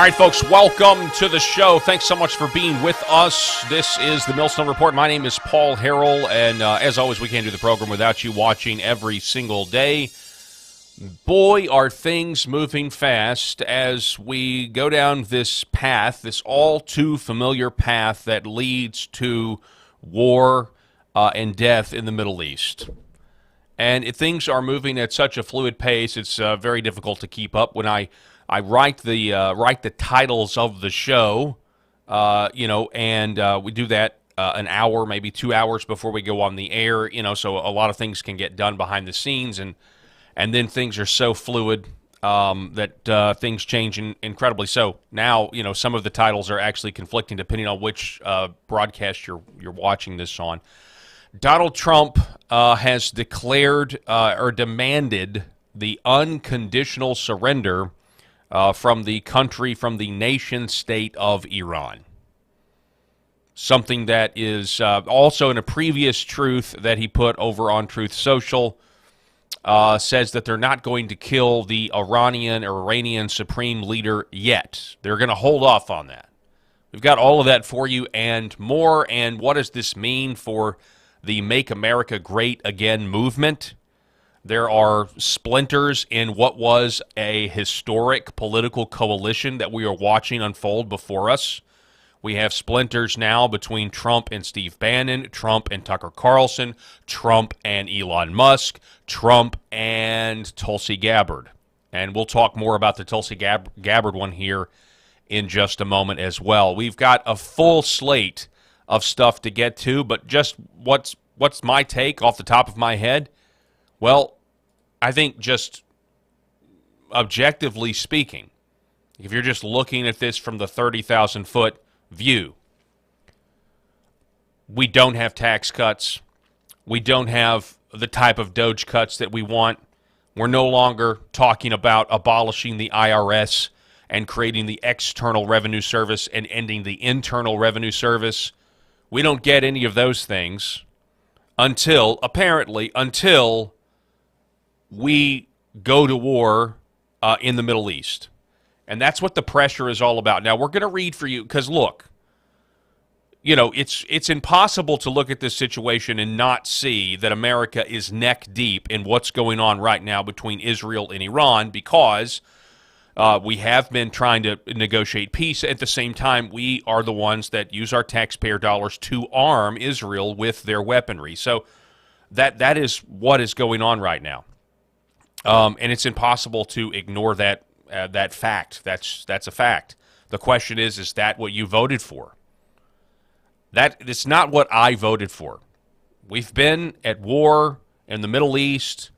All right, folks, welcome to the show. Thanks so much for being with us. This is the Millstone Report. My name is Paul Harrell, and as always, we can't do the program without you watching every single day. Boy, are things moving fast as we go down this path, this all-too-familiar path that leads to war and death in the Middle East. And things are moving at such a fluid pace, it's very difficult to keep up. When I write the titles of the show, and we do that an hour, maybe 2 hours before we go on the air, so a lot of things can get done behind the scenes, and then things are so fluid that things change incredibly. So now, some of the titles are actually conflicting depending on which broadcast you're watching this on. Donald Trump has declared or demanded the unconditional surrender from the nation state of Iran. Something that is also in a previous truth that he put over on Truth Social, says that they're not going to kill the Iranian Supreme Leader yet. They're going to hold off on that. We've got all of that for you and more. And what does this mean for the Make America Great Again movement? There are splinters in what was a historic political coalition that we are watching unfold before us. We have splinters now between Trump and Steve Bannon, Trump and Tucker Carlson, Trump and Elon Musk, Trump and Tulsi Gabbard. And we'll talk more about the Tulsi Gabbard one here in just a moment as well. We've got a full slate of stuff to get to, but just what's my take off the top of my head? Well, I think just objectively speaking, if you're just looking at this from the 30,000-foot view, we don't have tax cuts. We don't have the type of Doge cuts that we want. We're no longer talking about abolishing the IRS and creating the External Revenue Service and ending the Internal Revenue Service. We don't get any of those things until we go to war in the Middle East. And that's what the pressure is all about. Now, we're going to read for you, because look, it's impossible to look at this situation and not see that America is neck deep in what's going on right now between Israel and Iran, because we have been trying to negotiate peace. At the same time, we are the ones that use our taxpayer dollars to arm Israel with their weaponry. So that is what is going on right now. And it's impossible to ignore that fact. That's a fact. The question is that what you voted for? It's not what I voted for. We've been at war in the Middle East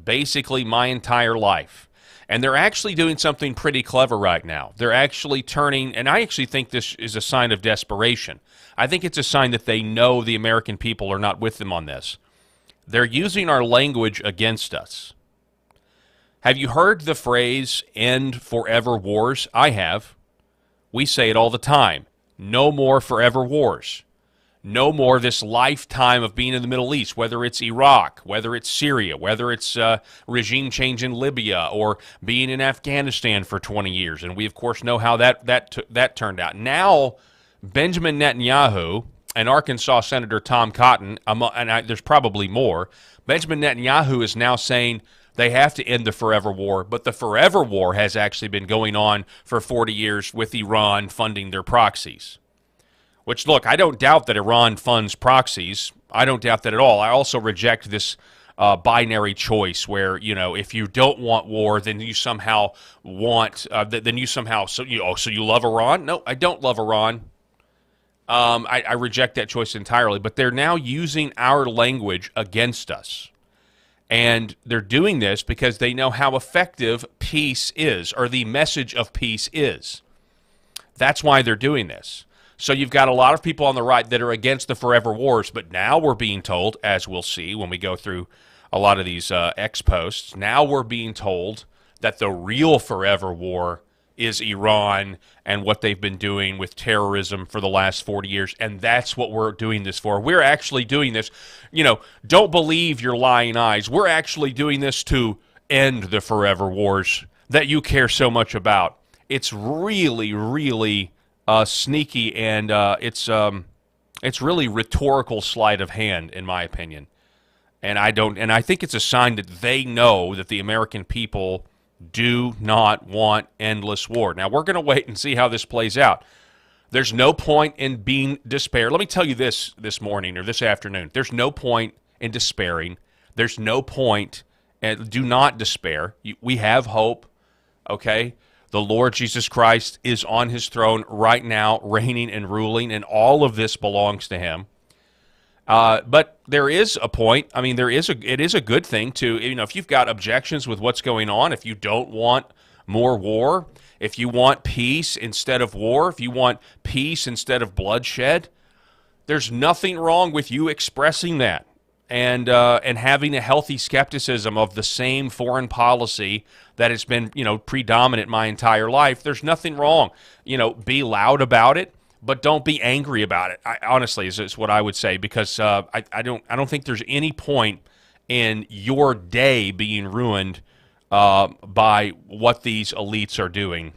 basically my entire life. And they're actually doing something pretty clever right now. They're actually turning, and I actually think this is a sign of desperation. I think it's a sign that they know the American people are not with them on this. They're using our language against us. Have you heard the phrase, end forever wars? I have. We say it all the time. No more forever wars. No more this lifetime of being in the Middle East, whether it's Iraq, whether it's Syria, whether it's regime change in Libya, or being in Afghanistan for 20 years. And we, of course, know how that turned out. Now, Benjamin Netanyahu and Arkansas Senator Tom Cotton, there's probably more, Benjamin Netanyahu is now saying they have to end the forever war, but the forever war has actually been going on for 40 years with Iran funding their proxies. Which, look, I don't doubt that Iran funds proxies. I don't doubt that at all. I also reject this binary choice where, if you don't want war, then you somehow want, so you love Iran? No, I don't love Iran. I reject that choice entirely. But they're now using our language against us. And they're doing this because they know how effective peace is, or the message of peace is. That's why they're doing this. So you've got a lot of people on the right that are against the forever wars, but now we're being told, as we'll see when we go through a lot of these X posts, now we're being told that the real forever war is Iran and what they've been doing with terrorism for the last 40 years, and that's what we're doing this for. We're actually doing this, don't believe your lying eyes. We're actually doing this to end the forever wars that you care so much about. it's really, really sneaky, and it's really rhetorical sleight of hand, in my opinion. And I think it's a sign that they know that the American people do not want endless war. Now, we're going to wait and see how this plays out. There's no point in being despair. Let me tell you this morning or this afternoon. There's no point in despairing. There's no point, and do not despair. We have hope, okay? The Lord Jesus Christ is on his throne right now, reigning and ruling, and all of this belongs to him. But there is a point. I mean, it is a good thing to, if you've got objections with what's going on, if you don't want more war, if you want peace instead of war, if you want peace instead of bloodshed, there's nothing wrong with you expressing that and having a healthy skepticism of the same foreign policy that has been, predominant my entire life. There's nothing wrong. Be loud about it, but don't be angry about it. Honestly, is what I would say, because I don't think there's any point in your day being ruined by what these elites are doing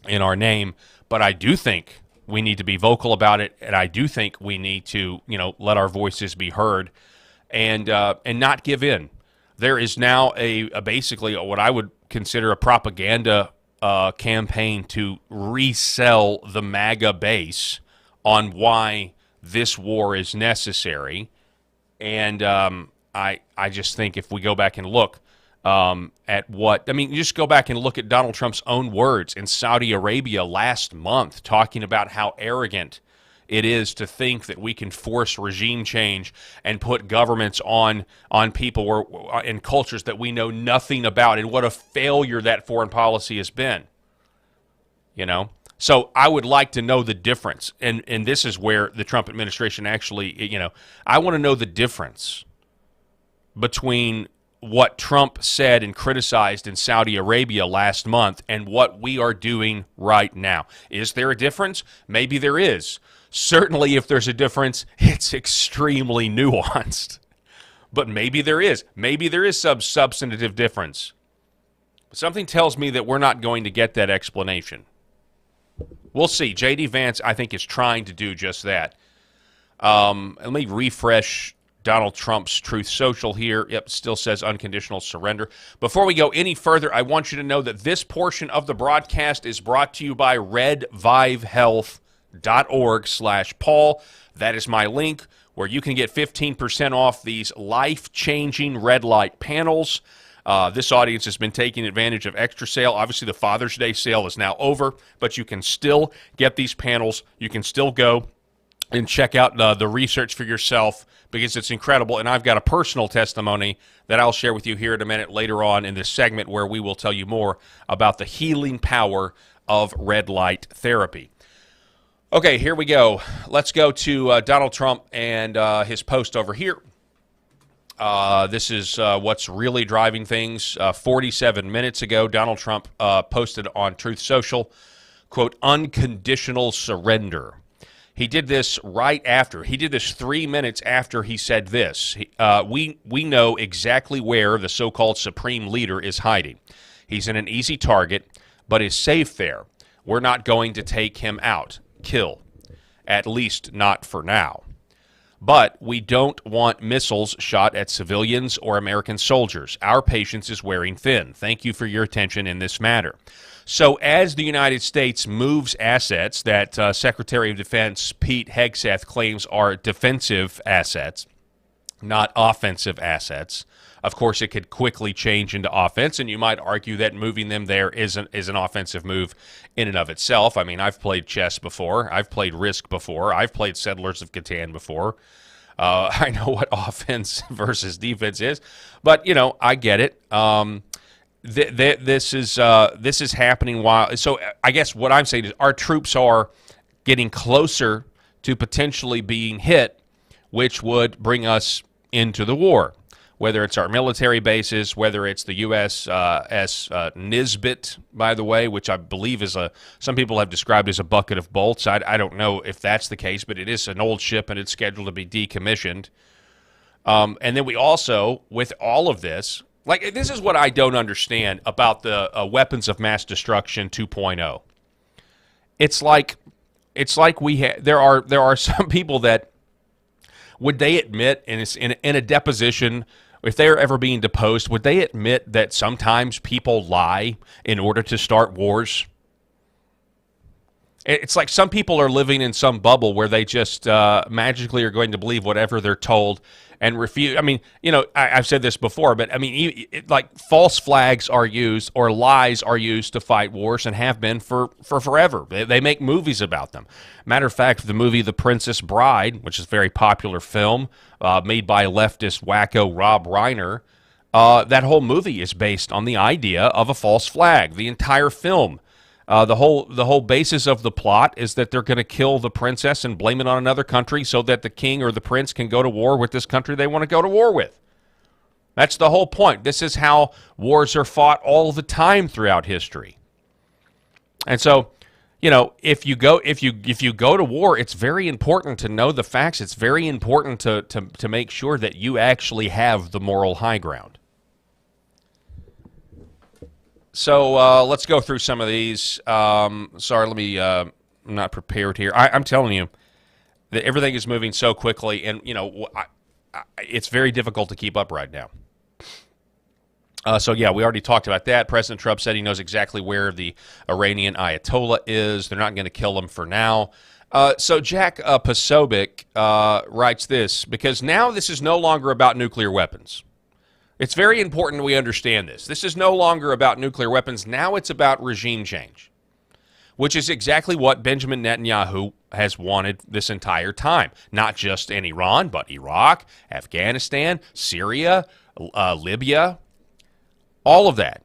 in our name. But I do think we need to be vocal about it, and I do think we need to, let our voices be heard and not give in. There is now basically what I would consider a propaganda campaign to resell the MAGA base on why this war is necessary. And I just think if we go back and look at just go back and look at Donald Trump's own words in Saudi Arabia last month, talking about how arrogant it is to think that we can force regime change and put governments on people in cultures that we know nothing about, and what a failure that foreign policy has been. So I would like to know the difference, and this is where the Trump administration actually, I want to know the difference between what Trump said and criticized in Saudi Arabia last month and what we are doing right now. Is there a difference? Maybe there is. Certainly, if there's a difference, it's extremely nuanced. But maybe there is. Maybe there is some substantive difference. Something tells me that we're not going to get that explanation. We'll see. J.D. Vance, I think, is trying to do just that. Let me refresh Donald Trump's Truth Social here. Yep, still says unconditional surrender. Before we go any further, I want you to know that this portion of the broadcast is brought to you by redvivehealth.org/Paul. That is my link where you can get 15% off these life-changing red light panels. This audience has been taking advantage of extra sale. Obviously, the Father's Day sale is now over, but you can still get these panels. You can still go and check out the research for yourself, because it's incredible. And I've got a personal testimony that I'll share with you here in a minute later on in this segment, where we will tell you more about the healing power of red light therapy. Okay, here we go. Let's go to Donald Trump and his post over here. This is what's really driving things. 47 minutes ago, Donald Trump posted on Truth Social, quote, unconditional surrender. He did this he did this 3 minutes after he said this. We know exactly where the so-called supreme leader is hiding. He's in an easy target, but is safe there. We're not going to take him out, kill, at least not for now. But we don't want missiles shot at civilians or American soldiers. Our patience is wearing thin. Thank you for your attention in this matter. So as the United States moves assets that Secretary of Defense Pete Hegseth claims are defensive assets, not offensive assets, of course it could quickly change into offense, and you might argue that moving them there is an offensive move in and of itself. I mean, I've played chess before. I've played Risk before. I've played Settlers of Catan before. I know what offense versus defense is, but, I get it. This is happening while. So I guess what I'm saying is our troops are getting closer to potentially being hit, which would bring us into the war. Whether it's our military bases, whether it's the USS Nisbet, by the way, which I believe is some people have described as a bucket of bolts. I don't know if that's the case, but it is an old ship and it's scheduled to be decommissioned. And then we also, with all of this, Like, this is what I don't understand about the weapons of mass destruction 2.0. It's like there are some people that would they admit in a deposition, if they are ever being deposed, would they admit that sometimes people lie in order to start wars? It's like some people are living in some bubble where they just magically are going to believe whatever they're told and refuse. I mean, I've said this before, but I mean, like false flags are used or lies are used to fight wars and have been for forever. They make movies about them. Matter of fact, the movie The Princess Bride, which is a very popular film made by leftist wacko Rob Reiner, that whole movie is based on the idea of a false flag. The entire film. The whole basis of the plot is that they're going to kill the princess and blame it on another country so that the king or the prince can go to war with this country they want to go to war with. That's the whole point. This is how wars are fought all the time throughout history. And so, if you go to war, it's very important to know the facts. It's very important to make sure that you actually have the moral high ground. So let's go through some of these. Sorry, I'm not prepared here. I'm telling you that everything is moving so quickly, and it's very difficult to keep up right now. So yeah, we already talked about that. President Trump said he knows exactly where the Iranian Ayatollah is. They're not going to kill him for now. So Jack Posobiec writes this, because now this is no longer about nuclear weapons. It's very important we understand this. This is no longer about nuclear weapons. Now it's about regime change, which is exactly what Benjamin Netanyahu has wanted this entire time. Not just in Iran, but Iraq, Afghanistan, Syria, Libya, all of that.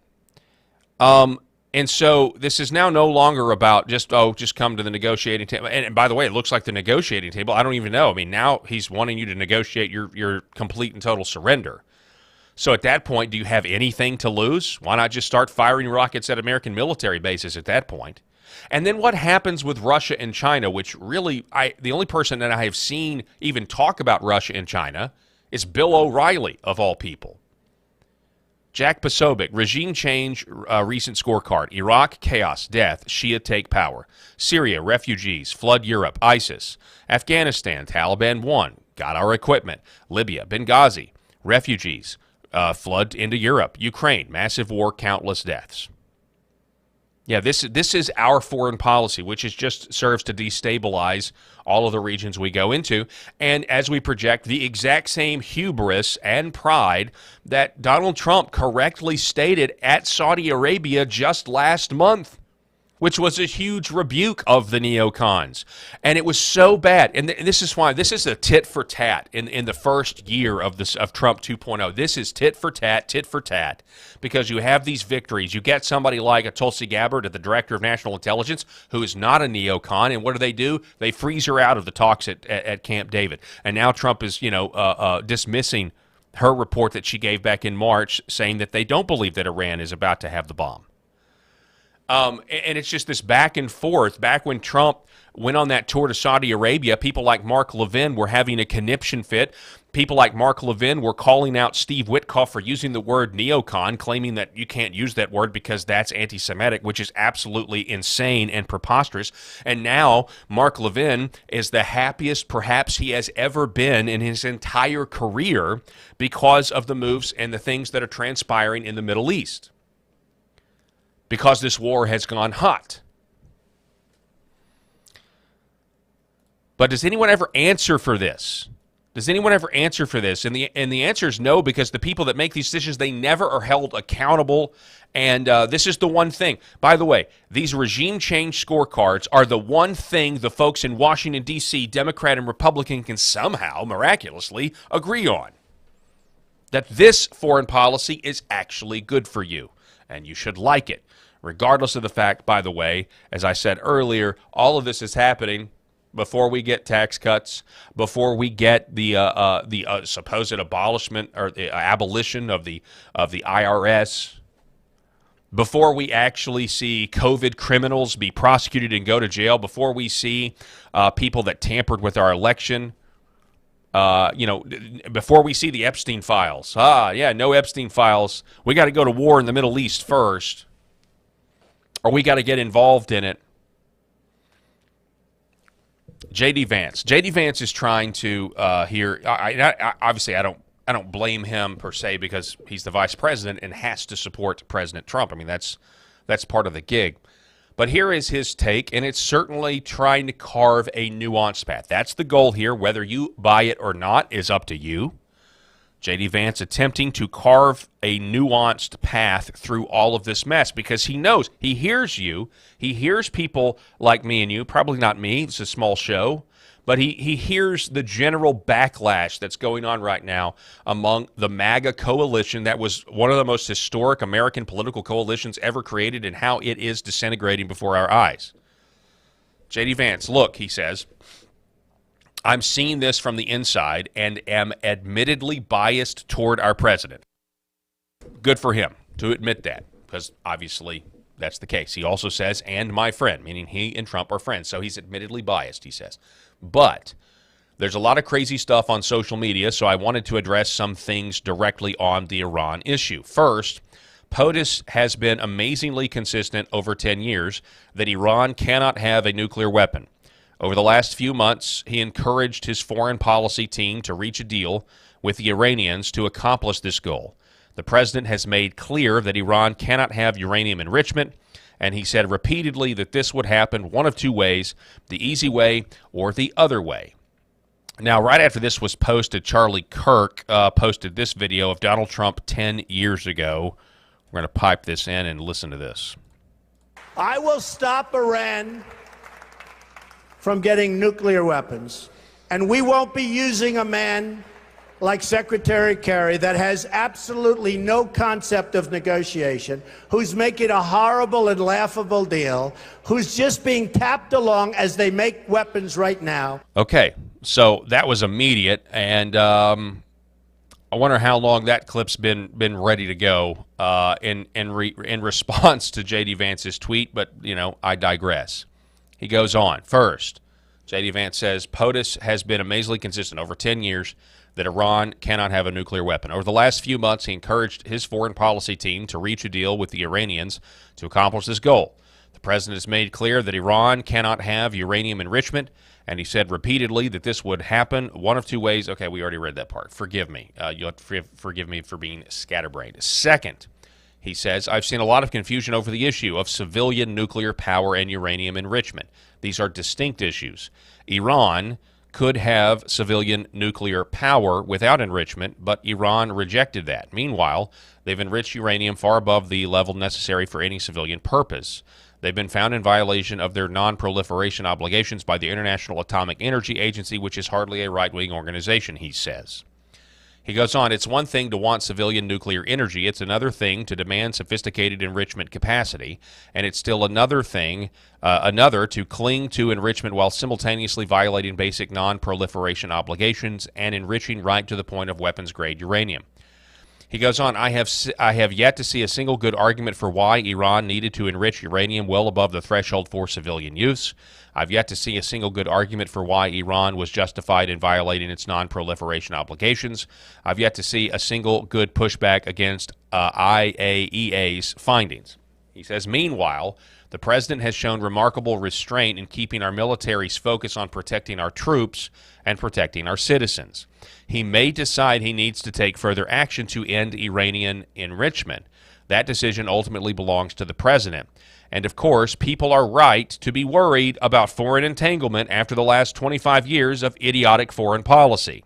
And so this is now no longer about just come to the negotiating table. And by the way, it looks like the negotiating table, I don't even know. I mean, now he's wanting you to negotiate your complete and total surrender. So at that point, do you have anything to lose? Why not just start firing rockets at American military bases at that point? And then what happens with Russia and China, which really, the only person that I have seen even talk about Russia and China is Bill O'Reilly, of all people. Jack Posobiec, regime change, recent scorecard. Iraq, chaos, death, Shia take power. Syria, refugees, flood Europe, ISIS. Afghanistan, Taliban won, got our equipment. Libya, Benghazi, refugees. Flood into Europe, Ukraine, massive war, countless deaths. Yeah, this is our foreign policy, which is just serves to destabilize all of the regions we go into, and as we project the exact same hubris and pride that Donald Trump correctly stated at Saudi Arabia just last month, which was a huge rebuke of the neocons. And it was so bad. And this is why this is a tit for tat in the first year of Trump 2.0. This is tit for tat, because you have these victories. You get somebody like a Tulsi Gabbard, the director of national intelligence, who is not a neocon. And what do? They freeze her out of the talks at Camp David. And now Trump is, dismissing her report that she gave back in March, saying that they don't believe that Iran is about to have the bomb. And it's just this back and forth. Back when Trump went on that tour to Saudi Arabia, people like Mark Levin were having a conniption fit. People like Mark Levin were calling out Steve Witkoff for using the word neocon, claiming that you can't use that word because that's anti-Semitic, which is absolutely insane and preposterous. And now Mark Levin is the happiest perhaps he has ever been in his entire career because of the moves and the things that are transpiring in the Middle East, because this war has gone hot. But does anyone ever answer for this? Does anyone ever answer for this? And the answer is no, because the people that make these decisions, they never are held accountable. And this is the one thing. By the way, these regime change scorecards are the one thing the folks in Washington, D.C., Democrat and Republican, can somehow, miraculously, agree on. That this foreign policy is actually good for you, and you should like it. Regardless of the fact, by the way, as I said earlier, all of this is happening before we get tax cuts, before we get the supposed abolishment or the abolition of the IRS, before we actually see COVID criminals be prosecuted and go to jail, before we see people that tampered with our election Before we see the Epstein files. No Epstein files. We got to go to war in the Middle East first, or we got to get involved in it. J.D. Vance. J.D. Vance is trying to obviously, I don't blame him per se because he's the vice president and has to support President Trump. I mean, that's part of the gig. But here is his take, and it's certainly trying to carve a nuanced path. That's the goal here. Whether you buy it or not is up to you. J.D. Vance attempting to carve a nuanced path through all of this mess because he knows, he hears you. He hears people like me and you, probably not me, it's a small show, but he hears the general backlash that's going on right now among the MAGA coalition that was one of the most historic American political coalitions ever created and how it is disintegrating before our eyes. J.D. Vance, look, he says, I'm seeing this from the inside and am admittedly biased toward our president. Good for him to admit that, because obviously that's the case. He also says, and my friend, meaning he and Trump are friends. So he's admittedly biased, he says. But there's a lot of crazy stuff on social media, so I wanted to address some things directly on the Iran issue. First, POTUS has been amazingly consistent over 10 years that Iran cannot have a nuclear weapon. Over the last few months, he encouraged his foreign policy team to reach a deal with the Iranians to accomplish this goal. The president has made clear that Iran cannot have uranium enrichment, and he said repeatedly that this would happen one of two ways, the easy way or the other way. Now, right after this was posted, Charlie Kirk posted this video of Donald Trump 10 years ago. We're going to pipe this in and listen to this. I will stop Iran from getting nuclear weapons, and we won't be using a man like Secretary Kerry that has absolutely no concept of negotiation, who's making a horrible and laughable deal, who's just being tapped along as they make weapons right now. Okay, so that was immediate, and I wonder how long that clip's been ready to go in response to J.D. Vance's tweet, but, I digress. He goes on. First, J.D. Vance says, POTUS has been amazingly consistent over 10 years that Iran cannot have a nuclear weapon. Over the last few months, he encouraged his foreign policy team to reach a deal with the Iranians to accomplish this goal. The president has made clear that Iran cannot have uranium enrichment, and he said repeatedly that this would happen one of two ways. Okay, we already read that part. Forgive me. You'll have to forgive me for being scatterbrained. Second, he says, I've seen a lot of confusion over the issue of civilian nuclear power and uranium enrichment. These are distinct issues. Iran could have civilian nuclear power without enrichment, but Iran rejected that. Meanwhile, they've enriched uranium far above the level necessary for any civilian purpose. They've been found in violation of their non-proliferation obligations by the International Atomic Energy Agency, which is hardly a right-wing organization, he says. He goes on, it's one thing to want civilian nuclear energy, it's another thing to demand sophisticated enrichment capacity, and it's still another to cling to enrichment while simultaneously violating basic non-proliferation obligations and enriching right to the point of weapons-grade uranium. He goes on, I have yet to see a single good argument for why Iran needed to enrich uranium well above the threshold for civilian use. I've yet to see a single good argument for why Iran was justified in violating its non-proliferation obligations. I've yet to see a single good pushback against IAEA's findings. He says, meanwhile, the president has shown remarkable restraint in keeping our military's focus on protecting our troops and protecting our citizens. He may decide he needs to take further action to end Iranian enrichment. That decision ultimately belongs to the president. And of course, people are right to be worried about foreign entanglement after the last 25 years of idiotic foreign policy.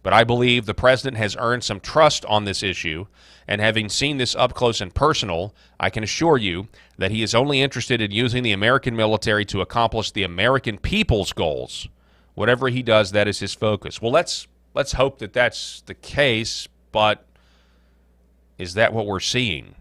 But I believe the president has earned some trust on this issue, and having seen this up close and personal, I can assure you that he is only interested in using the American military to accomplish the American people's goals. Whatever he does, that is his focus. Well, let's hope that that's the case, but is that what we're seeing?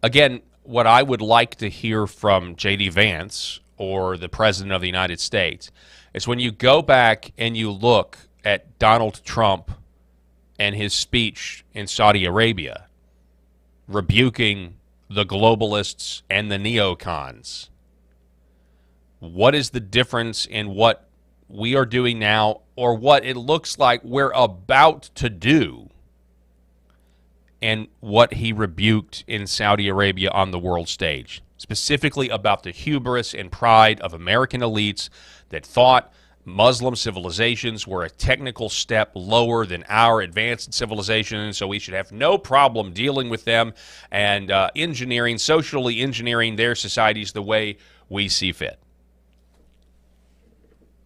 Again, what I would like to hear from J.D. Vance or the President of the United States is when you go back and you look at Donald Trump and his speech in Saudi Arabia, rebuking the globalists and the neocons. What is the difference in what we are doing now, or what it looks like we're about to do, and what he rebuked in Saudi Arabia on the world stage, specifically about the hubris and pride of American elites that thought Muslim civilizations were a technical step lower than our advanced civilization, so we should have no problem dealing with them and socially engineering their societies the way we see fit.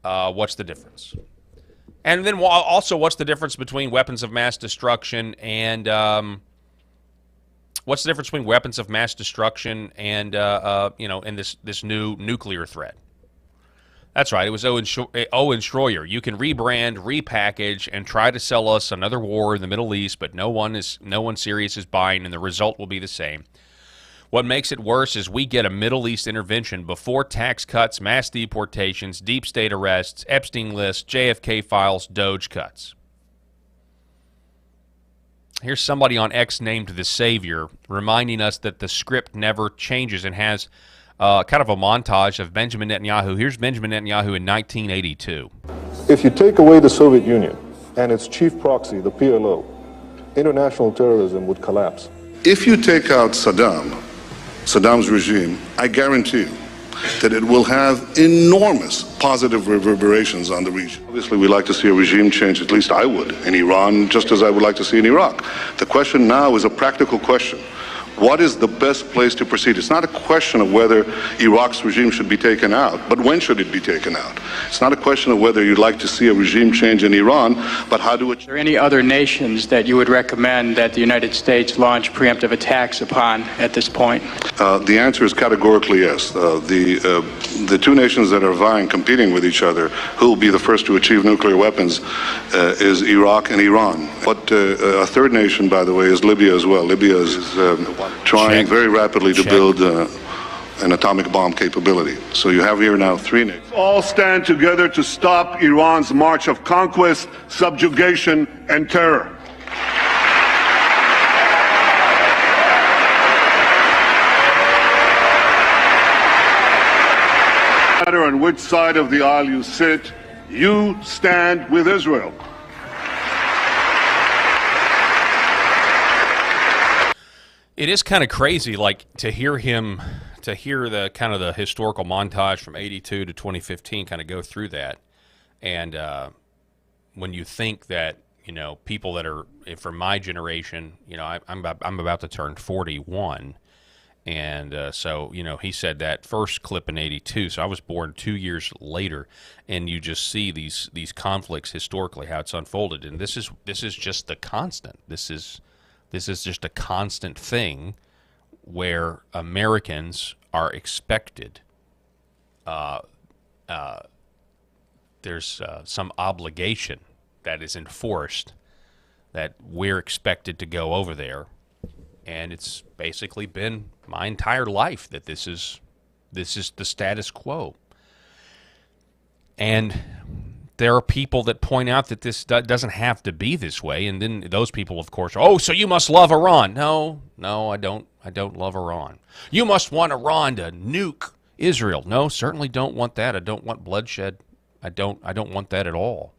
What's the difference? And then also, what's the difference between weapons of mass destruction and and this new nuclear threat? That's right. It was Owen Schroyer. You can rebrand, repackage, and try to sell us another war in the Middle East, but no one serious is buying, and the result will be the same. What makes it worse is we get a Middle East intervention before tax cuts, mass deportations, deep state arrests, Epstein lists, JFK files, Doge cuts. Here's somebody on X named the Savior reminding us that the script never changes, and has kind of a montage of Benjamin Netanyahu. Here's Benjamin Netanyahu in 1982. If you take away the Soviet Union and its chief proxy, the PLO, international terrorism would collapse. If you take out Saddam's regime, I guarantee you that it will have enormous positive reverberations on the region. Obviously, we like to see a regime change, at least I would, in Iran, just as I would like to see in Iraq. The question now is a practical question. What is the best place to proceed? It's not a question of whether Iraq's regime should be taken out, but when should it be taken out? It's not a question of whether you'd like to see a regime change in Iran, but how do it... Are there any other nations that you would recommend that the United States launch preemptive attacks upon at this point? The answer is categorically yes. The two nations that are vying, competing with each other, who will be the first to achieve nuclear weapons, is Iraq and Iran. But a third nation, by the way, is Libya as well. Libya is trying very rapidly to build an atomic bomb capability. So you have here now three nations. All stand together to stop Iran's march of conquest, subjugation, and terror. No matter on which side of the aisle you sit, you stand with Israel. It is kind of crazy, like, to hear the kind of the historical montage from 82 to 2015 kind of go through that. And when you think that, people that are from my generation, I'm about to turn 41. And so, he said that first clip in 82. So I was born 2 years later, and you just see these conflicts historically, how it's unfolded. And this is just the constant. This is just a constant thing where Americans are expected. There's some obligation that is enforced that we're expected to go over there, and it's basically been my entire life that this is the status quo. And there are people that point out that this doesn't have to be this way, and then those people, of course, are, so you must love Iran. No, I don't love Iran. You must want Iran to nuke Israel. No, certainly don't want that. I don't want bloodshed. I don't want that at all.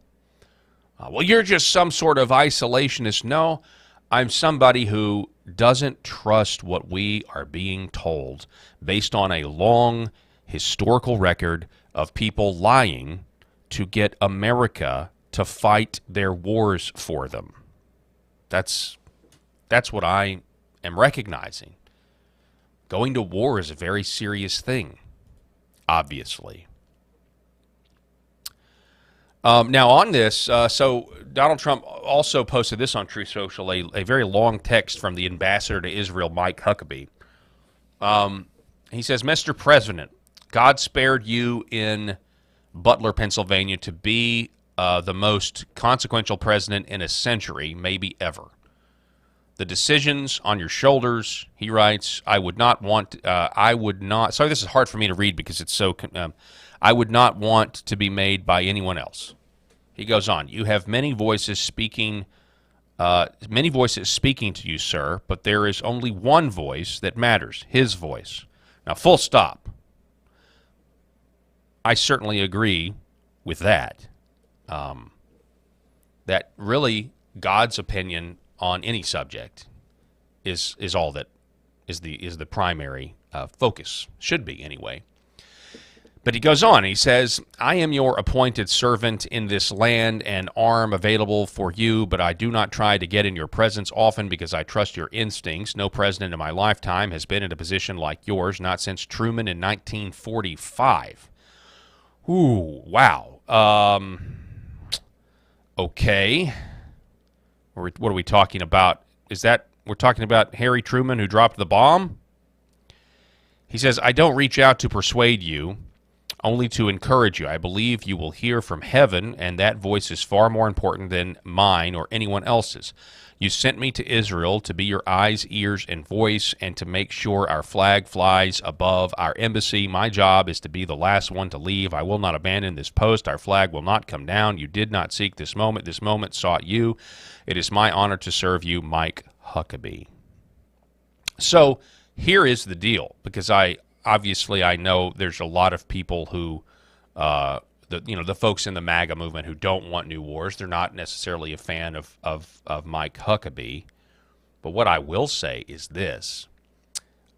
Well, you're just some sort of isolationist. No, I'm somebody who doesn't trust what we are being told based on a long historical record of people lying to get America to fight their wars for them. That's what I am recognizing. Going to war is a very serious thing, obviously. Now on this, so Donald Trump also posted this on Truth Social, a very long text from the ambassador to Israel, Mike Huckabee. He says, Mr. President, God spared you in Butler, Pennsylvania, to be the most consequential president in a century, maybe ever. The decisions on your shoulders, he writes, I would not, sorry, this is hard for me to read because it's so, I would not want to be made by anyone else. He goes on, you have many voices speaking Many voices speaking to you, sir, but there is only one voice that matters, his voice. Now, full stop. I certainly agree with that. That really God's opinion on any subject is all that is the primary focus, should be anyway. But he goes on, he says, I am your appointed servant in this land, an arm available for you, but I do not try to get in your presence often because I trust your instincts. No president in my lifetime has been in a position like yours, not since Truman in 1945. Ooh, wow. Okay. What are we talking about? We're talking about Harry Truman who dropped the bomb? He says, I don't reach out to persuade you, only to encourage you. I believe you will hear from heaven, and that voice is far more important than mine or anyone else's. You sent me to Israel to be your eyes, ears, and voice, and to make sure our flag flies above our embassy. My job is to be the last one to leave. I will not abandon this post. Our flag will not come down. You did not seek this moment. This moment sought you. It is my honor to serve you, Mike Huckabee. So here is the deal, because I know there's a lot of people who, the folks in the MAGA movement who don't want new wars. They're not necessarily a fan of Mike Huckabee. But what I will say is this.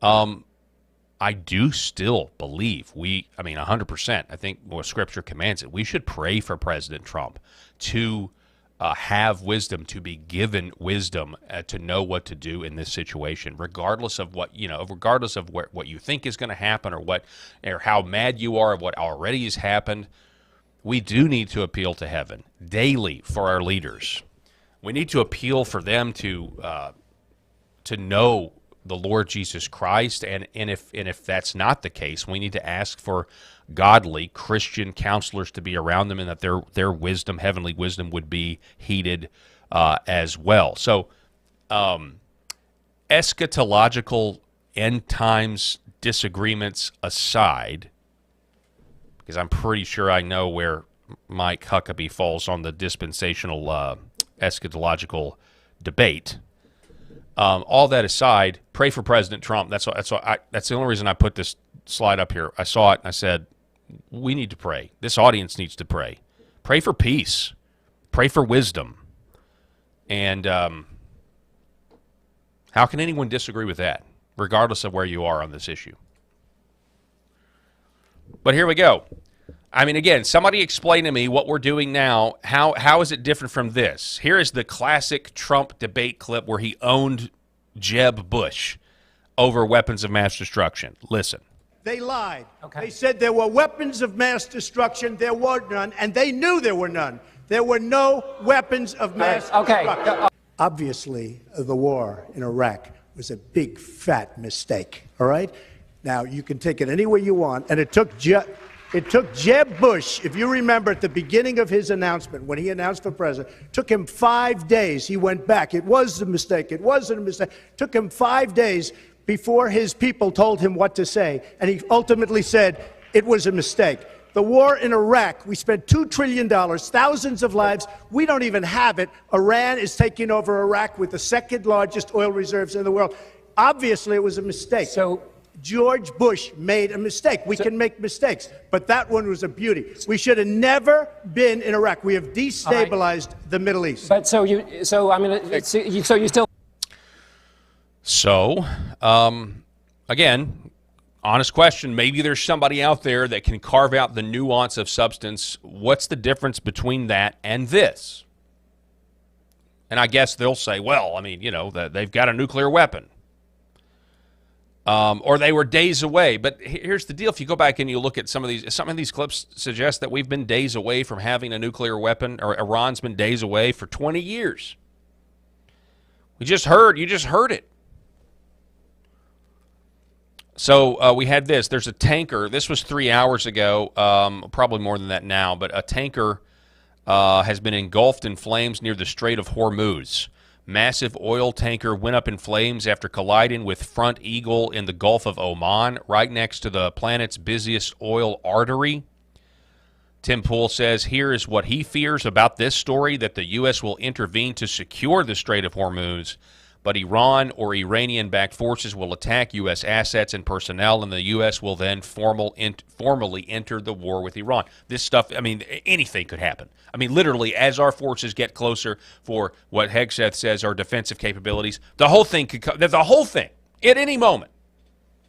I do still believe 100%, I think what Scripture commands it, we should pray for President Trump to have wisdom, to be given wisdom to know what to do in this situation, regardless of what what you think is going to happen or how mad you are of what already has happened. We do need to appeal to heaven daily for our leaders. We need to appeal for them to know the Lord Jesus Christ, and if that's not the case, we need to ask for godly Christian counselors to be around them, and that their wisdom, heavenly wisdom, would be heeded as well. So, eschatological end times disagreements aside, because I'm pretty sure I know where Mike Huckabee falls on the dispensational eschatological debate. All that aside, pray for President Trump. That's the only reason I put this slide up here. I saw it and I said, we need to pray. This audience needs to pray. Pray for peace. Pray for wisdom. And how can anyone disagree with that, regardless of where you are on this issue? But here we go. I mean, again, somebody explain to me what we're doing now. How is it different from this? Here is the classic Trump debate clip where he owned Jeb Bush over weapons of mass destruction. Listen. They lied. Okay. They said there were weapons of mass destruction. There were none, and they knew there were none. There were no weapons of mass destruction. Obviously, the war in Iraq was a big, fat mistake, all right? Now, you can take it any way you want, and it took Jeb Bush, if you remember at the beginning of his announcement, when he announced for president, took him 5 days. He went back. It was a mistake. It wasn't a mistake. Took him 5 days before his people told him what to say, and he ultimately said it was a mistake. The war in Iraq, we spent $2 trillion, thousands of lives. We don't even have it. Iran is taking over Iraq with the second largest oil reserves in the world. Obviously, it was a mistake. So George Bush made a mistake. We can make mistakes, but that one was a beauty. We should have never been in Iraq. We have destabilized the Middle East. But so you still. So, again, honest question. Maybe there's somebody out there that can carve out the nuance of substance. What's the difference between that and this? And I guess they'll say, well, I mean, they've got a nuclear weapon. Or they were days away. But here's the deal. If you go back and you look at some of these clips suggest that we've been days away from having a nuclear weapon, or Iran's been days away for 20 years. You just heard it. So we had this. There's a tanker. This was 3 hours ago, probably more than that now, but a tanker has been engulfed in flames near the Strait of Hormuz. Massive oil tanker went up in flames after colliding with Front Eagle in the Gulf of Oman, right next to the planet's busiest oil artery. Tim Pool says here is what he fears about this story, that the U.S. will intervene to secure the Strait of Hormuz, but Iran or Iranian-backed forces will attack U.S. assets and personnel, and the U.S. will then formally enter the war with Iran. This stuff, I mean, anything could happen. I mean, literally, as our forces get closer for what Hegseth says are defensive capabilities, the whole thing could come, the whole thing, at any moment.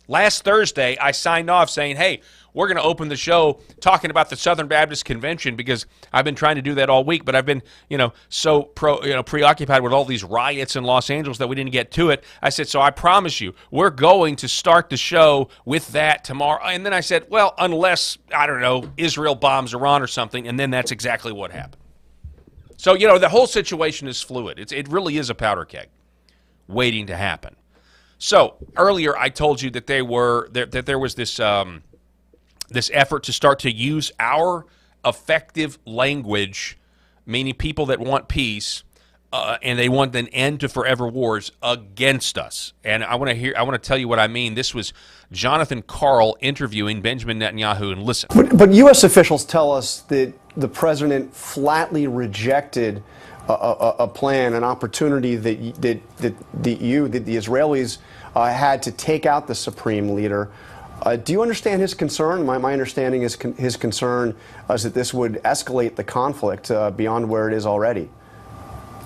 Last Thursday, I signed off saying, hey, we're going to open the show talking about the Southern Baptist Convention because I've been trying to do that all week, but I've been, so preoccupied with all these riots in Los Angeles that we didn't get to it. I said, so I promise you, we're going to start the show with that tomorrow. And then I said, well, unless, I don't know, Israel bombs Iran or something, and then that's exactly what happened. So, the whole situation is fluid. It really is a powder keg waiting to happen. So earlier I told you that there was this this effort to start to use our effective language, meaning people that want peace and they want an end to forever wars, against us. And I want to tell you what I mean. This was Jonathan Karl interviewing Benjamin Netanyahu. And listen. But U.S. officials tell us that the president flatly rejected a plan, an opportunity that the Israelis had to take out the supreme leader. Do you understand his concern? My understanding is his concern is that this would escalate the conflict beyond where it is already.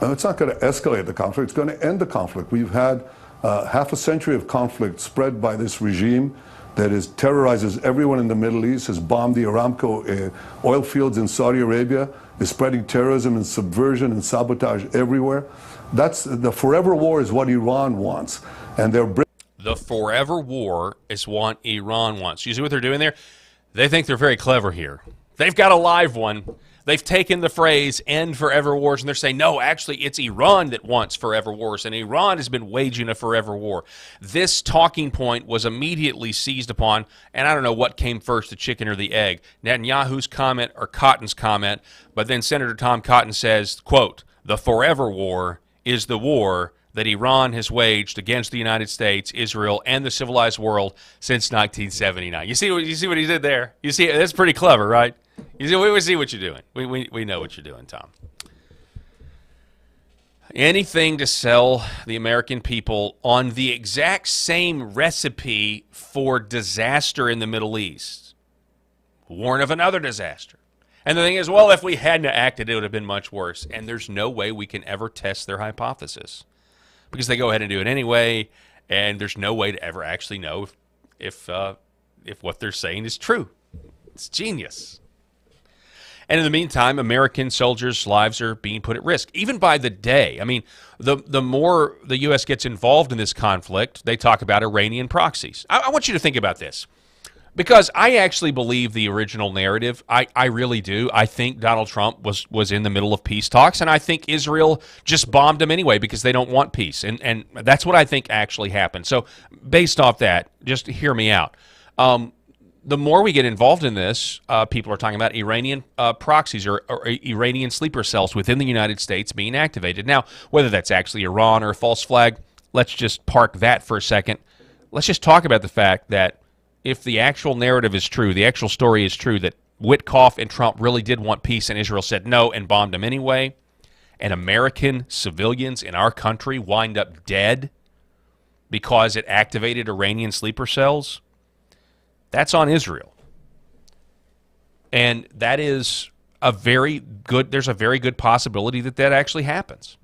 It's not going to escalate the conflict. It's going to end the conflict. We've had half a century of conflict spread by this regime that terrorizes everyone in the Middle East, has bombed the Aramco oil fields in Saudi Arabia, is spreading terrorism and subversion and sabotage everywhere. That's the forever war is what Iran wants, and the forever war is what Iran wants. You see what they're doing there? They think they're very clever here. They've got a live one. They've taken the phrase "end forever wars" and they're saying, no, actually, it's Iran that wants forever wars, and Iran has been waging a forever war. This talking point was immediately seized upon, and I don't know what came first, the chicken or the egg, Netanyahu's comment or Cotton's comment, but then Senator Tom Cotton says, quote, the forever war is the war that Iran has waged against the United States, Israel, and the civilized world since 1979. You see what he did there? You see, that's pretty clever, right? We see what you're doing. We know what you're doing, Tom. Anything to sell the American people on the exact same recipe for disaster in the Middle East. Warn of another disaster. And the thing is, well, if we hadn't acted, it would have been much worse. And there's no way we can ever test their hypothesis because they go ahead and do it anyway, and there's no way to ever actually know if what they're saying is true. It's genius. And in the meantime, American soldiers' lives are being put at risk, even by the day. I mean, the more the U.S. gets involved in this conflict, they talk about Iranian proxies. I want you to think about this, because I actually believe the original narrative. I really do. I think Donald Trump was in the middle of peace talks, and I think Israel just bombed him anyway because they don't want peace. And that's what I think actually happened. So based off that, just hear me out. The more we get involved in this, people are talking about Iranian proxies or Iranian sleeper cells within the United States being activated. Now, whether that's actually Iran or a false flag, let's just park that for a second. Let's just talk about the fact that if the actual narrative is true, the actual story is true, that Witkoff and Trump really did want peace and Israel said no and bombed them anyway, and American civilians in our country wind up dead because it activated Iranian sleeper cells, that's on Israel. And that is there's a very good possibility that that actually happens.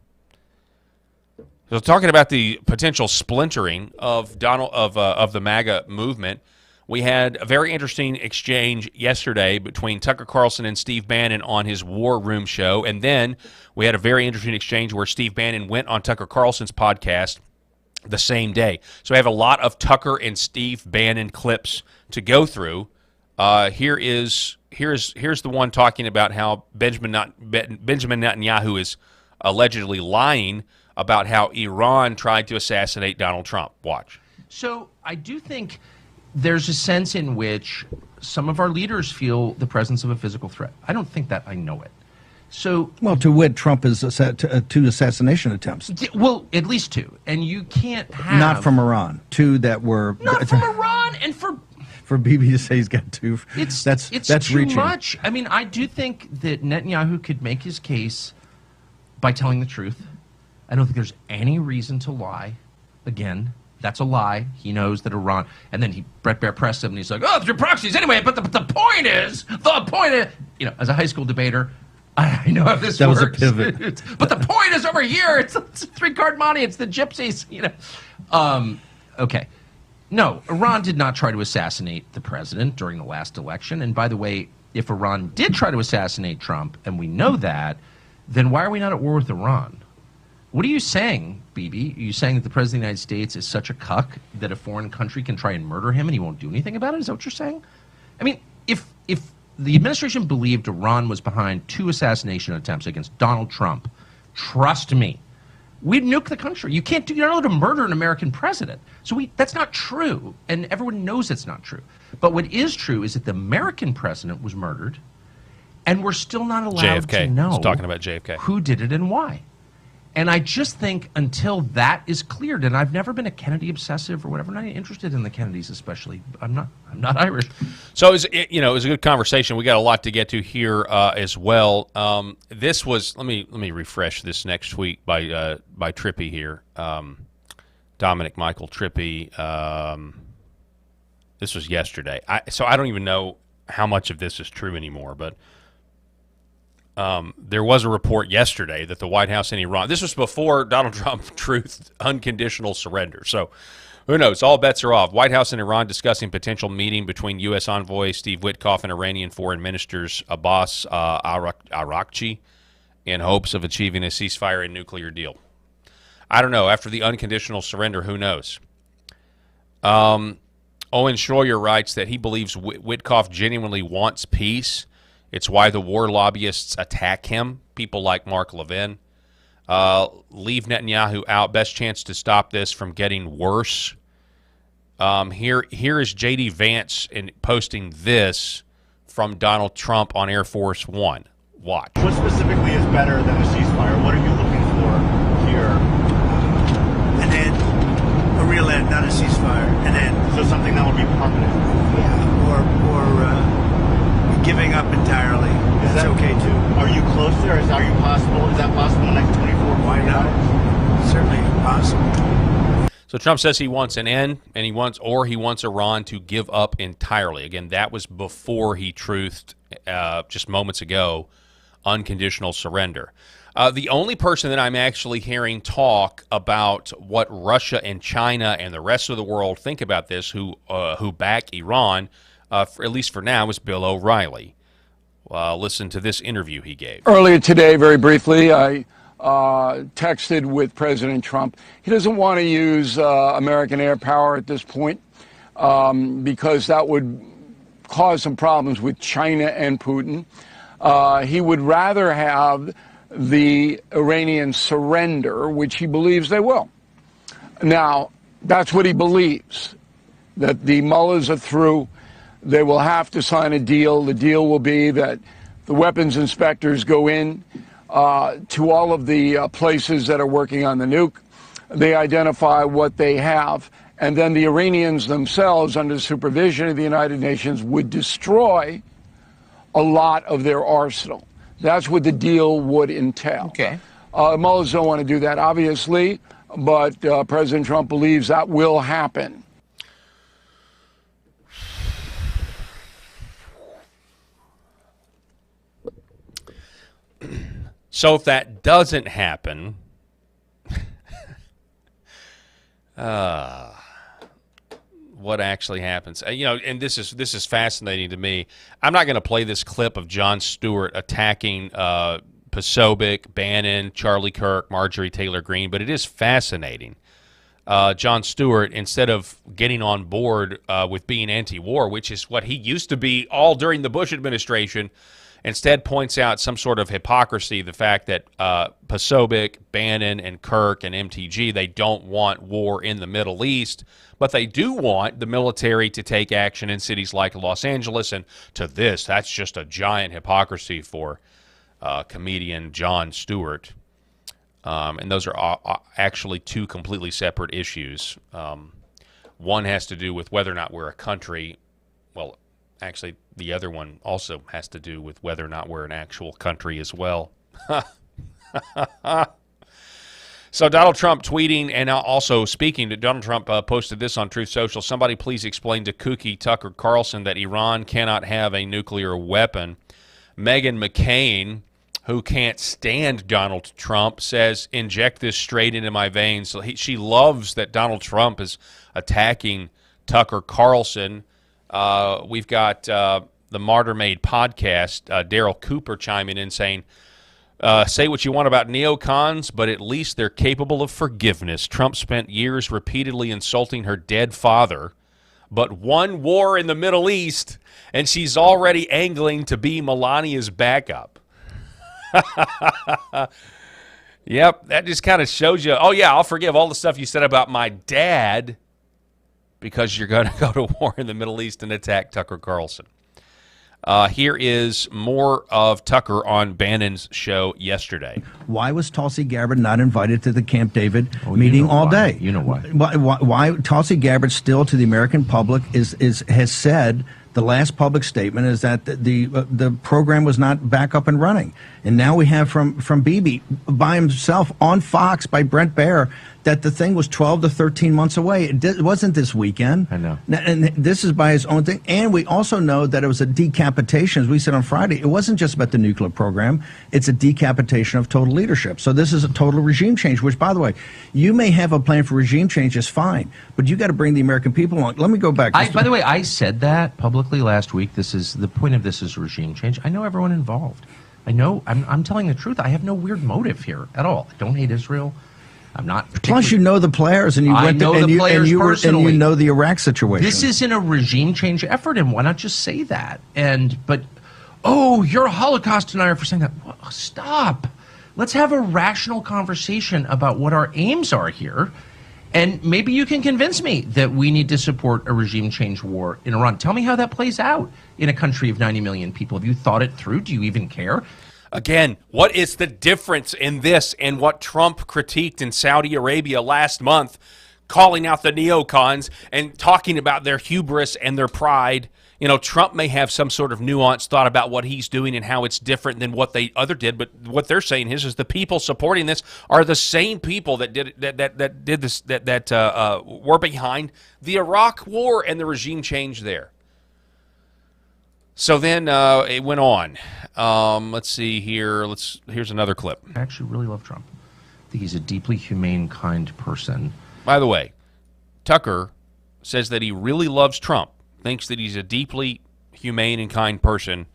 So talking about the potential splintering of the MAGA movement, we had a very interesting exchange yesterday between Tucker Carlson and Steve Bannon on his War Room show, and then we had a very interesting exchange where Steve Bannon went on Tucker Carlson's podcast the same day. So I have a lot of Tucker and Steve Bannon clips to go through. Here's the one talking about how Benjamin Netanyahu is allegedly lying about how Iran tried to assassinate Donald Trump. Watch. So I do think there's a sense in which some of our leaders feel the presence of a physical threat. I don't think that. I know it. So, well, to wit, Trump is two assassination attempts. Well, at least two, and you can't have not from Iran. Two that were not from Iran, and for for Bibi to say he's got two. That's too reaching. much. I mean, I do think that Netanyahu could make his case by telling the truth. I don't think there's any reason to lie. Again, that's a lie. He knows that Iran, and then Bret Baier pressed him, and he's like, "Oh, they're proxies anyway." But the point is, you know, as a high school debater, I know how this that works. was a pivot. But the point is over here. It's three-card money. It's the gypsies. You know. Okay. No, Iran did not try to assassinate the president during the last election. And by the way, if Iran did try to assassinate Trump, and we know that, then why are we not at war with Iran? What are you saying, Bibi? Are you saying that the president of the United States is such a cuck that a foreign country can try and murder him and he won't do anything about it? Is that what you're saying? I mean, if the administration believed Iran was behind 2 assassination attempts against Donald Trump, trust me, we'd nuke the country. You're not allowed to murder an American president. So that's not true, and everyone knows that's not true. But what is true is that the American president was murdered, and we're still not allowed to know He's talking about JFK. Who did it and why. And I just think until that is cleared, and I've never been a Kennedy obsessive or whatever, I'm not interested in the Kennedys especially. I'm not Irish. So it was a good conversation. We got a lot to get to here as well. This was let me refresh this next tweet by Trippy here, Dominic Michael Trippy. This was yesterday. So I don't even know how much of this is true anymore, but. There was a report yesterday that the White House and Iran, this was before Donald Trump truthed unconditional surrender. So who knows? All bets are off. White House and Iran discussing potential meeting between U.S. envoy Steve Witkoff and Iranian foreign ministers Abbas Araghchi in hopes of achieving a ceasefire and nuclear deal. I don't know. After the unconditional surrender, who knows? Owen Schroyer writes that he believes Witkoff genuinely wants peace. It's why the war lobbyists attack him, people like Mark Levin. Leave Netanyahu out. Best chance to stop this from getting worse. Here is J.D. Vance posting this from Donald Trump on Air Force One. Watch. What specifically is better than a ceasefire? What are you looking for here? An end. A real end, not a ceasefire. An end. So something that would be permanent? Yeah. Or giving up entirely. That's okay too. Are you close there? Is that possible in the next 24 Why not? Certainly possible. So Trump says he wants an end, and he wants Iran to give up entirely. Again, that was before he truthed just moments ago, unconditional surrender. The only person that I'm actually hearing talk about what Russia and China and the rest of the world think about this, who back Iran, at least for now, is Bill O'Reilly. Listen to this interview he gave. Earlier today, very briefly, I texted with President Trump. He doesn't want to use American air power at this point because that would cause some problems with China and Putin. He would rather have the Iranians surrender, which he believes they will. Now, that's what he believes, that the mullahs are through. They will have to sign a deal. The deal will be that the weapons inspectors go in to all of the places that are working on the nuke. They identify what they have, and then the Iranians themselves, under the supervision of the United Nations, would destroy a lot of their arsenal. That's what the deal would entail. Okay. Mullahs don't want to do that, obviously, but President Trump believes that will happen. So if that doesn't happen, what actually happens? And this is fascinating to me. I'm not going to play this clip of Jon Stewart attacking Posobiec, Bannon, Charlie Kirk, Marjorie Taylor Greene, but it is fascinating. Jon Stewart, instead of getting on board with being anti-war, which is what he used to be all during the Bush administration, instead points out some sort of hypocrisy, the fact that Posobiec, Bannon, and Kirk and MTG, they don't want war in the Middle East, but they do want the military to take action in cities like Los Angeles. And to this, that's just a giant hypocrisy for comedian Jon Stewart. And those are actually two completely separate issues. One has to do with whether or not we're a country, Well, actually, the other one also has to do with whether or not we're an actual country as well. So Donald Trump tweeting and also speaking to Donald Trump posted this on Truth Social. Somebody please explain to kooky Tucker Carlson that Iran cannot have a nuclear weapon. Meghan McCain, who can't stand Donald Trump, says, inject this straight into my veins. So she loves that Donald Trump is attacking Tucker Carlson. We've got the Martyr Made podcast, Daryl Cooper chiming in saying, say what you want about neocons, but at least they're capable of forgiveness. Trump spent years repeatedly insulting her dead father, but one war in the Middle East, and she's already angling to be Melania's backup. Yep, that just kind of shows you, oh, yeah, I'll forgive all the stuff you said about my dad because you're going to go to war in the Middle East and attack Tucker Carlson. Here is more of Tucker on Bannon's show yesterday. Why was Tulsi Gabbard not invited to the Camp David meeting all day? You know why. Why Tulsi Gabbard still to the American public has said the last public statement is that the program was not back up and running. And now we have from Bibi by himself on Fox by Brent Baer that the thing was 12 to 13 months away. It wasn't this weekend. I know. And this is by his own thing. And we also know that it was a decapitation, as we said on Friday. It wasn't just about the nuclear program. It's a decapitation of total leadership. So this is a total regime change, which, by the way, you may have a plan for regime change, is fine. But you got to bring the American people along. Let me go back. By the way, I said that publicly last week. This is the point of this is regime change. I know everyone involved. I know. I'm telling the truth. I have no weird motive here at all. I don't hate Israel. I'm not. Plus, you know the players, and you I went know and the players personally. and you know the Iraq situation. This isn't a regime change effort, and why not just say that? But you're a Holocaust denier for saying that. Well, stop. Let's have a rational conversation about what our aims are here, and maybe you can convince me that we need to support a regime change war in Iran. Tell me how that plays out in a country of 90 million people. Have you thought it through? Do you even care? Again, what is the difference in this and what Trump critiqued in Saudi Arabia last month, calling out the neocons and talking about their hubris and their pride? You know, Trump may have some sort of nuanced thought about what he's doing and how it's different than what they other did, but what they're saying is the people supporting this are the same people that did were behind the Iraq War and the regime change there. So then it went on. Let's see here. Here's another clip. I actually really love Trump. I think he's a deeply humane, kind person. By the way, Tucker says that he really loves Trump, thinks that he's a deeply humane and kind person,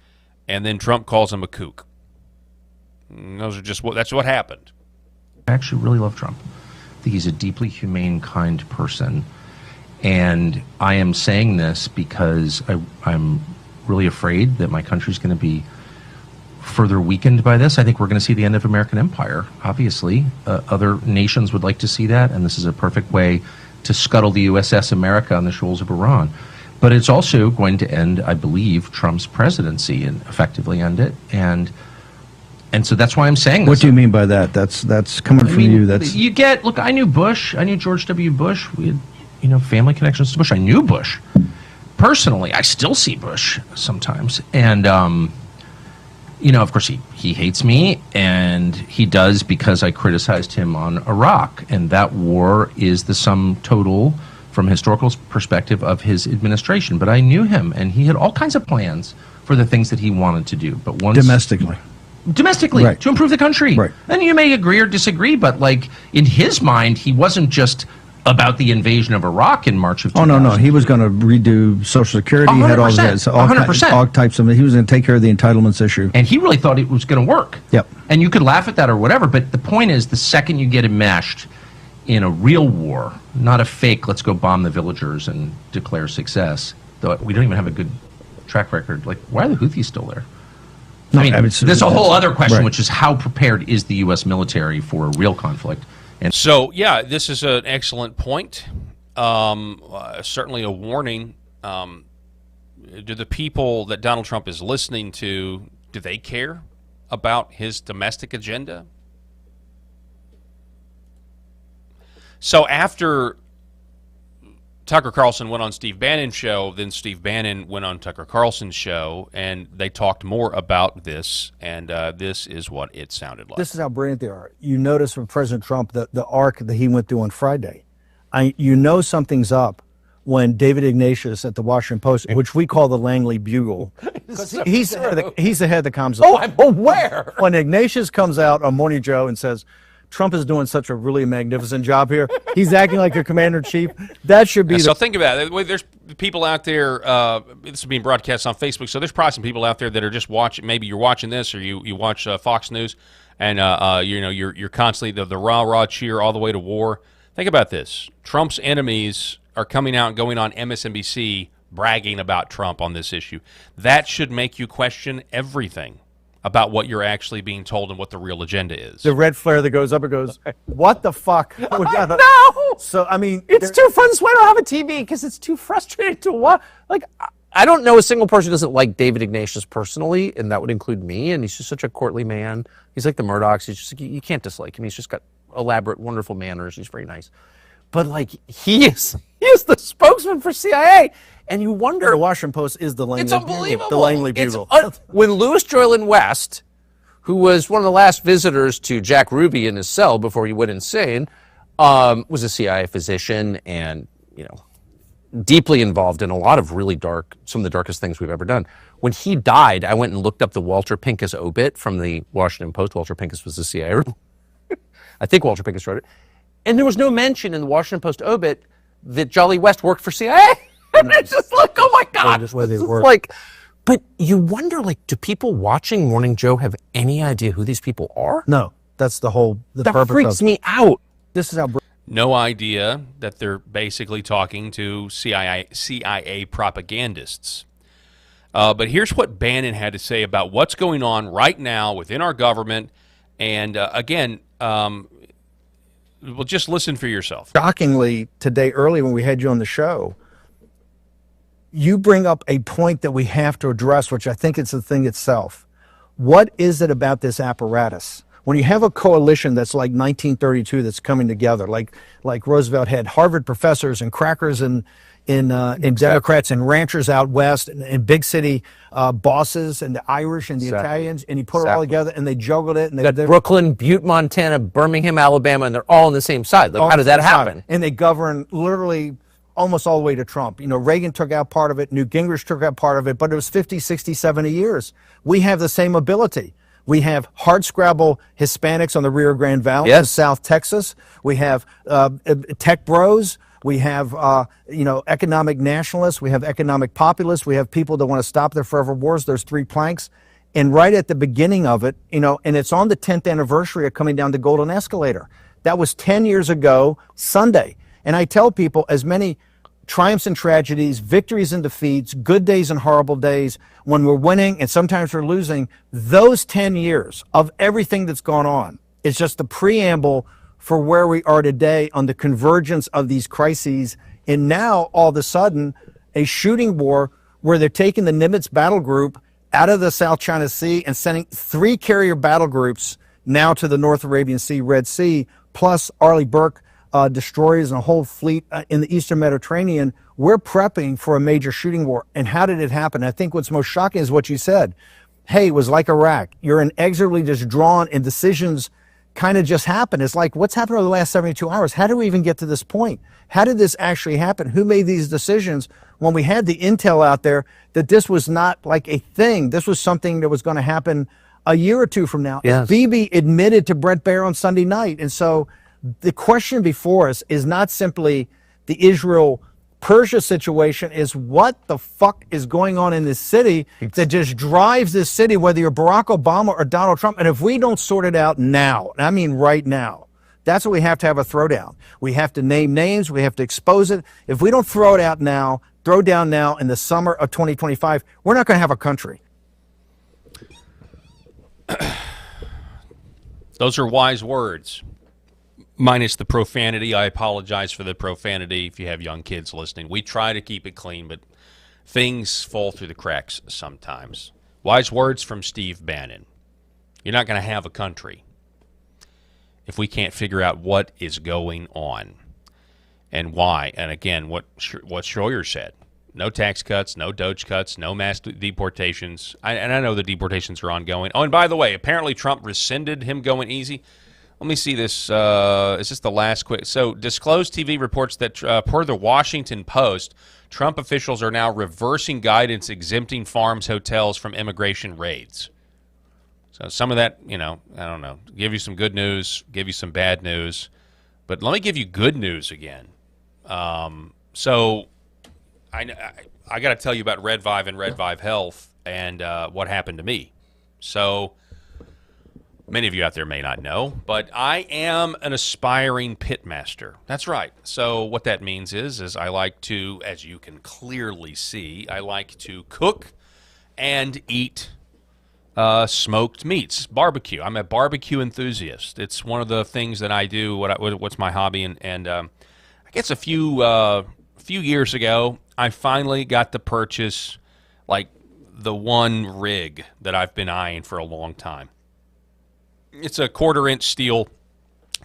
and then Trump calls him a kook. And those are just that's what happened. I actually really love Trump. I think he's a deeply humane, kind person. And I am saying this because I'm really afraid that my country's going to be further weakened by this. I think we're going to see the end of American empire, obviously. Other nations would like to see that, and this is a perfect way to scuttle the USS America on the shoals of Iran. But it's also going to end, I believe, Trump's presidency and effectively end it. And so that's why I'm saying this. What do you mean by that? That's coming from you. Look, I knew Bush. I knew George W. Bush. We had, family connections to Bush. I knew Bush. Personally, I still see Bush sometimes. And, of course, he hates me, and he does because I criticized him on Iraq. And that war is the sum total, from a historical perspective, of his administration. But I knew him, and he had all kinds of plans for the things that he wanted to do. But once domestically, right, to improve the country. Right. And you may agree or disagree, but in his mind, he wasn't just about the invasion of Iraq in March of 2000. Oh, no. He was going to redo Social Security. 100%, He had all types of. He was going to take care of the entitlements issue. And he really thought it was going to work. Yep. And you could laugh at that or whatever, but the point is, the second you get enmeshed in a real war, not a fake, let's go bomb the villagers and declare success, though we don't even have a good track record. Why are the Houthis still there? There's a whole other question, right, which is how prepared is the U.S. military for a real conflict? And so, yeah, this is an excellent point. Certainly a warning. Do the people that Donald Trump is listening to, do they care about his domestic agenda? So after Tucker Carlson went on Steve Bannon's show, then Steve Bannon went on Tucker Carlson's show, and they talked more about this, and this is what it sounded like. This is how brilliant they are. You notice from President Trump the arc that he went through on Friday. You know something's up when David Ignatius at the Washington Post, which we call the Langley Bugle, he's the head that comes up. Oh, I'm aware. When Ignatius comes out on Morning Joe and says, Trump is doing such a really magnificent job here. He's acting like your commander-in-chief. That should be So think about it. There's people out there, this is being broadcast on Facebook, so there's probably some people out there that are just watching, maybe you're watching this or you watch Fox News, and you're constantly the rah-rah cheer all the way to war. Think about this. Trump's enemies are coming out and going on MSNBC bragging about Trump on this issue. That should make you question everything about what you're actually being told and what the real agenda is. the red flare that goes up and goes, what the fuck? No! So, I mean, It's too fun. That's why I don't have a TV, because it's too frustrating to watch. Like, I don't know a single person who doesn't like David Ignatius personally, and that would include me, and he's just such a courtly man. He's like the Murdochs. He's just, you can't dislike him. He's just got elaborate, wonderful manners. He's very nice. But, like, he is the spokesman for CIA, and you wonder. the Washington Post is the Langley It's unbelievable. The Langley Bugle. When Louis Joylin West, who was one of the last visitors to Jack Ruby in his cell before he went insane, was a CIA physician and, deeply involved in a lot of really dark, some of the darkest things we've ever done. When he died, I went and looked up the Walter Pincus obit from the Washington Post. Walter Pincus was the CIA. I think Walter Pincus wrote it. And there was no mention in the Washington Post obit that Jolly West worked for CIA. And it's just like, oh my God. Just where they This is work. like, but you wonder, like, do people watching Morning Joe have any idea who these people are? No, that's the That purpose freaks of me out. This is how No idea that they're basically talking to CIA propagandists. But here's what Bannon had to say about what's going on right now within our government. And again, well, just listen for yourself. shockingly today early when we had you on the show, you bring up a point that we have to address, which I think it's the thing itself. What is it about this apparatus? When you have a coalition that's like 1932 that's coming together, like Roosevelt had Harvard professors and crackers and Democrats and ranchers out west and big city bosses and the Irish and the Italians, and he put it all together and they juggled it. And Got Brooklyn, Butte, Montana, Birmingham, Alabama, and they're all on the same side. Like, how does that happen? And they govern literally almost all the way to Trump. Reagan took out part of it, Newt Gingrich took out part of it, but it was 50, 60, 70 years. We have the same ability. We have hardscrabble Hispanics on the Rio Grande Valley in South Texas. We have tech bros. We have, economic nationalists. We have economic populists. We have people that want to stop their forever wars. There's three planks. And right at the beginning of it, and it's on the 10th anniversary of coming down the Golden Escalator. That was 10 years ago Sunday. And I tell people, as many triumphs and tragedies, victories and defeats, good days and horrible days, when we're winning and sometimes we're losing, those 10 years of everything that's gone on is just the preamble for where we are today on the convergence of these crises. And now, all of a sudden, a shooting war where they're taking the Nimitz battle group out of the South China Sea and sending 3 carrier battle groups now to the North Arabian Sea, Red Sea, plus Arleigh Burke destroyers and a whole fleet in the Eastern Mediterranean. We're prepping for a major shooting war. And how did it happen? I think what's most shocking is what you said. Hey, it was like Iraq. You're inexorably just drawn, and decisions kind of just happen. It's like, what's happened over the last 72 hours? How did we even get to this point? How did this actually happen? Who made these decisions when we had the intel out there that this was not like a thing? This was something that was going to happen a year or two from now. Yes. Bibi admitted to Brett Baer on Sunday night. And so the question before us is not simply the Israel-Persia situation, is what the fuck is going on in this city that just drives this city, whether you're Barack Obama or Donald Trump. And if we don't sort it out now, and I mean right now, that's what we have to have a throwdown. We have to name names. We have to expose it. If we don't throw it out now, throw down now in the summer of 2025, we're not going to have a country. Those are wise words. Minus the profanity. I apologize for the profanity if you have young kids listening. We try to keep it clean, but things fall through the cracks sometimes. Wise words from Steve Bannon. You're not going to have a country if we can't figure out what is going on. and why. And again, what Schroyer said. No tax cuts, no Doge cuts, no mass deportations. And I know the deportations are ongoing. Oh, and by the way, apparently Trump rescinded him going easy. Let me see this. Is this the last quick? So, Disclosed TV reports that per the Washington Post, Trump officials are now reversing guidance exempting farms, hotels from immigration raids. So some of that, I don't know, give you some good news, give you some bad news. But let me give you good news again. So I got to tell you about Red Vive and Red Vive Health and what happened to me. So many of you out there may not know, but I am an aspiring pitmaster. That's right. So what that means is I like to, as you can clearly see, I like to cook and eat smoked meats, barbecue. I'm a barbecue enthusiast. It's one of the things that I do. What's my hobby? And I guess a few years ago, I finally got to purchase like the one rig that I've been eyeing for a long time. It's a 1/4-inch steel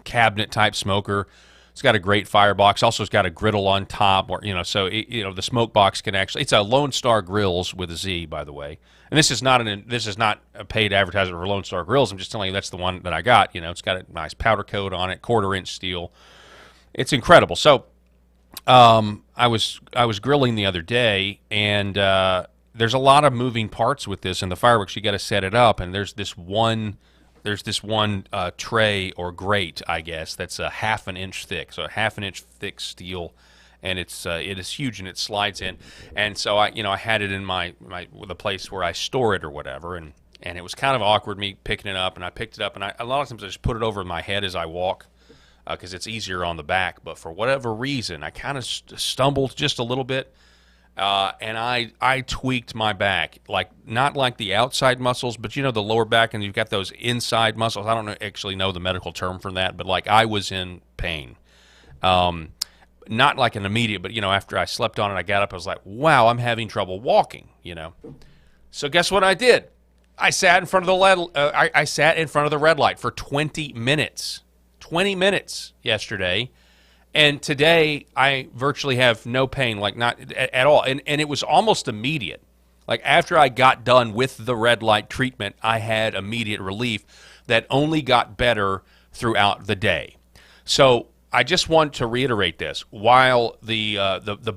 cabinet type smoker. It's got a great firebox. Also, it's got a griddle on top, so the smoke box can actually. It's a Lone Star Grills with a Z, by the way. And this is not a paid advertisement for Lone Star Grills. I'm just telling you that's the one that I got. It's got a nice powder coat on it, 1/4-inch steel. It's incredible. So, I was grilling the other day, and there's a lot of moving parts with this. And the fireworks, you got to set it up, and there's this one tray or grate, I guess, that's a 1/2 inch thick. So a 1/2 inch thick steel, and it is huge, and it slides in. And so I had it in the place where I store it or whatever, and it was kind of awkward me picking it up. And I picked it up, and a lot of times I just put it over my head as I walk because it's easier on the back. But for whatever reason, I kind of stumbled just a little bit. And I tweaked my back, not like the outside muscles, but the lower back, and you've got those inside muscles. I don't actually know the medical term for that, but I was in pain. Not like an immediate, but after I slept on it, I got up, I was like, wow, I'm having trouble walking, So guess what I did? I sat in front of the red light for 20 minutes. 20 minutes yesterday. And today, I virtually have no pain, not at all. And it was almost immediate. After I got done with the red light treatment, I had immediate relief that only got better throughout the day. So I just want to reiterate this. While the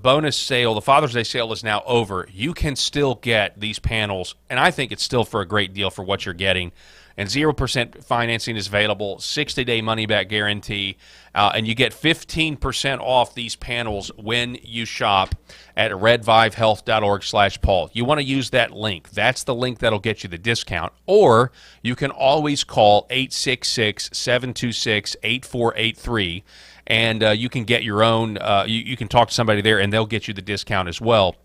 bonus sale, the Father's Day sale is now over, you can still get these panels, and I think it's still for a great deal for what you're getting. And 0% financing is available, 60-day money-back guarantee, and you get 15% off these panels when you shop at redvivehealth.org/Paul. You want to use that link. That's the link that'll get you the discount. Or you can always call 866-726-8483, and you can get your own, you can talk to somebody there, and they'll get you the discount as well.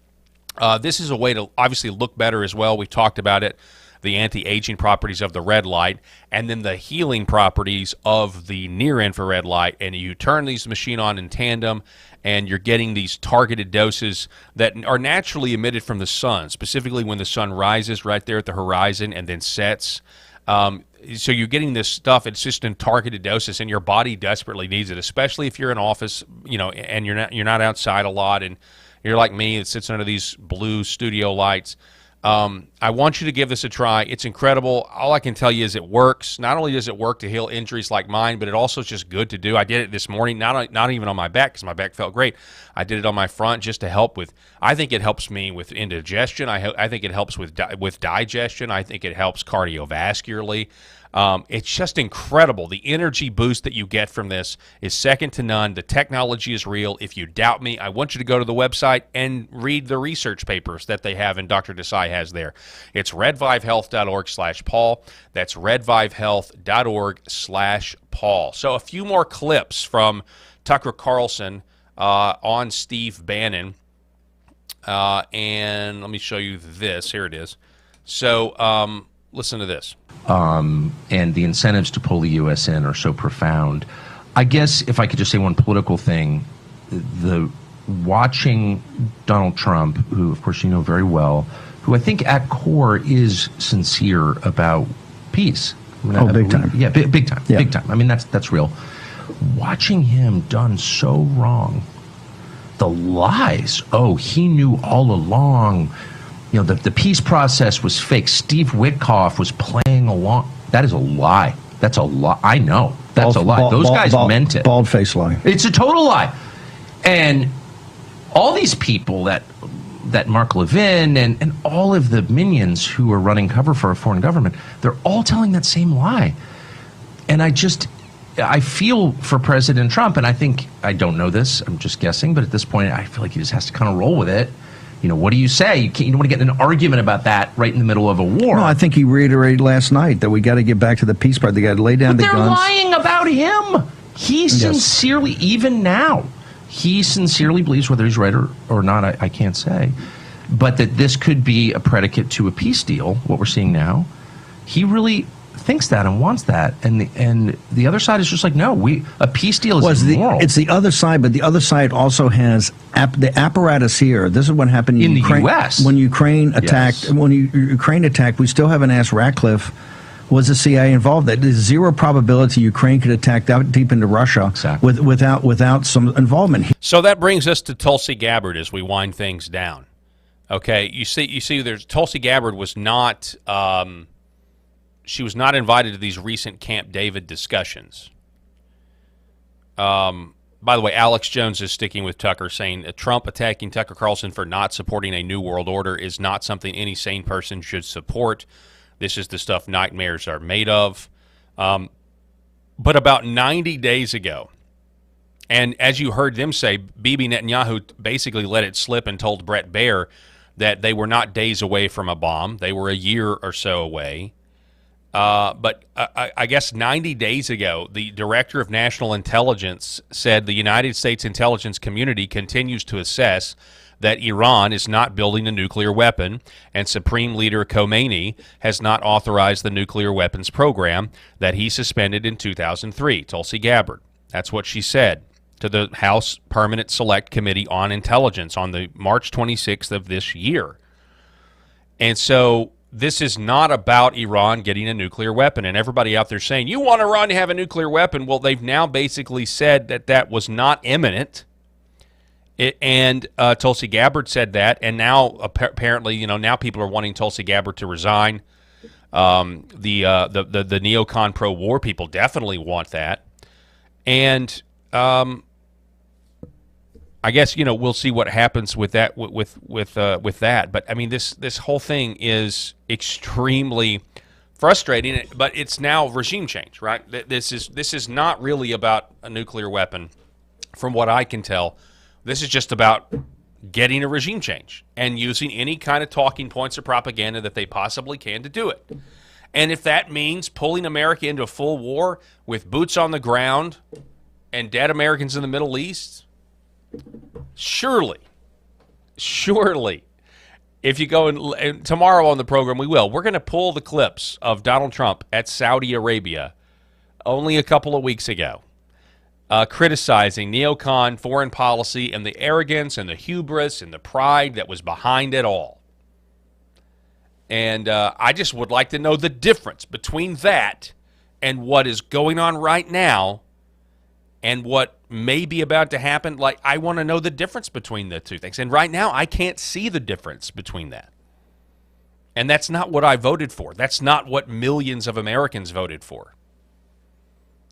This is a way to obviously look better as well. We've talked about it. The anti-aging properties of the red light, and then the healing properties of the near-infrared light. And you turn these machine on in tandem, and you're getting these targeted doses that are naturally emitted from the sun, specifically when the sun rises right there at the horizon and then sets. So you're getting this stuff. It's just in targeted doses, and your body desperately needs it, especially if you're in office, and you're not outside a lot, and you're like me that sits under these blue studio lights. I want you to give this a try. It's incredible. All I can tell you is it works. Not only does it work to heal injuries like mine, but it also is just good to do. I did it this morning, not even on my back because my back felt great. I did it on my front just to help with, I think it helps me with indigestion. I think it helps with digestion. I think it helps cardiovascularly. It's just incredible. The energy boost that you get from this is second to none. The technology is real. If you doubt me, I want you to go to the website and read the research papers that they have and Dr. Desai has there. It's redvivehealth.org/Paul. That's redvivehealth.org/Paul. So a few more clips from Tucker Carlson on Steve Bannon. And let me show you this. Here it is. So listen to this. And the incentives to pull the U.S. in are so profound. I guess if I could just say one political thing, the watching Donald Trump, who of course you know very well, who I think at core is sincere about peace. Big time. Yeah, big time. Yeah. Big time. I mean, that's real. Watching him done so wrong the lies. Oh, he knew all along. You know, the peace process was fake. Steve Witkoff was playing along. That is a lie. That's a lie. I know. That's a lie. Those guys meant it. Bald-faced lie. It's a total lie. And all these people that Mark Levin and all of the minions who are running cover for a foreign government, they're all telling that same lie. And I feel for President Trump, and I don't know this, I'm just guessing, but at this point, I feel like he just has to kind of roll with it. You know, what do you say? You don't want to get in an argument about that right in the middle of a war. No, I think he reiterated last night that we got to get back to the peace part. They got to lay down the guns. But they're lying about him. He sincerely, even now, he sincerely believes, whether he's right or not, I can't say, but that this could be a predicate to a peace deal, what we're seeing now. He really thinks that and wants that, and the other side is just like, no, a peace deal is immoral. It's the other side, but the other side also has the apparatus here. This is what happened in Ukraine, the U.S. when Ukraine attacked. Yes. When Ukraine attacked, we still haven't asked Ratcliffe, was the CIA involved? That there's zero probability Ukraine could attack that deep into Russia without some involvement. So that brings us to Tulsi Gabbard as we wind things down. Okay, you see, there's Tulsi Gabbard was not. She was not invited to these recent Camp David discussions. By the way, Alex Jones is sticking with Tucker, saying Trump attacking Tucker Carlson for not supporting a new world order is not something any sane person should support. This is the stuff nightmares are made of. But about 90 days ago, and as you heard them say, Bibi Netanyahu basically let it slip and told Brett Baier that they were not days away from a bomb. They were a year or so away. But I guess 90 days ago, the Director of National Intelligence said the United States intelligence community continues to assess that Iran is not building a nuclear weapon, and Supreme Leader Khomeini has not authorized the nuclear weapons program that he suspended in 2003. Tulsi Gabbard. That's what she said to the House Permanent Select Committee on Intelligence on the March 26th of this year. And so this is not about Iran getting a nuclear weapon. And everybody out there saying, you want Iran to have a nuclear weapon? Well, they've now basically said that that was not imminent. And Tulsi Gabbard said that. And now apparently, now people are wanting Tulsi Gabbard to resign. The neocon pro-war people definitely want that. And I guess we'll see what happens with that with that. But I mean, this whole thing is extremely frustrating. But it's now regime change, right? This is not really about a nuclear weapon, from what I can tell. This is just about getting a regime change and using any kind of talking points or propaganda that they possibly can to do it. And if that means pulling America into a full war with boots on the ground and dead Americans in the Middle East, surely, if you go and tomorrow on the program, we're going to pull the clips of Donald Trump at Saudi Arabia only a couple of weeks ago, criticizing neocon foreign policy and the arrogance and the hubris and the pride that was behind it all. And I just would like to know the difference between that and what is going on right now and what may be about to happen. Like, I want to know the difference between the two things. And right now, I can't see the difference between that. And that's not what I voted for. That's not what millions of Americans voted for.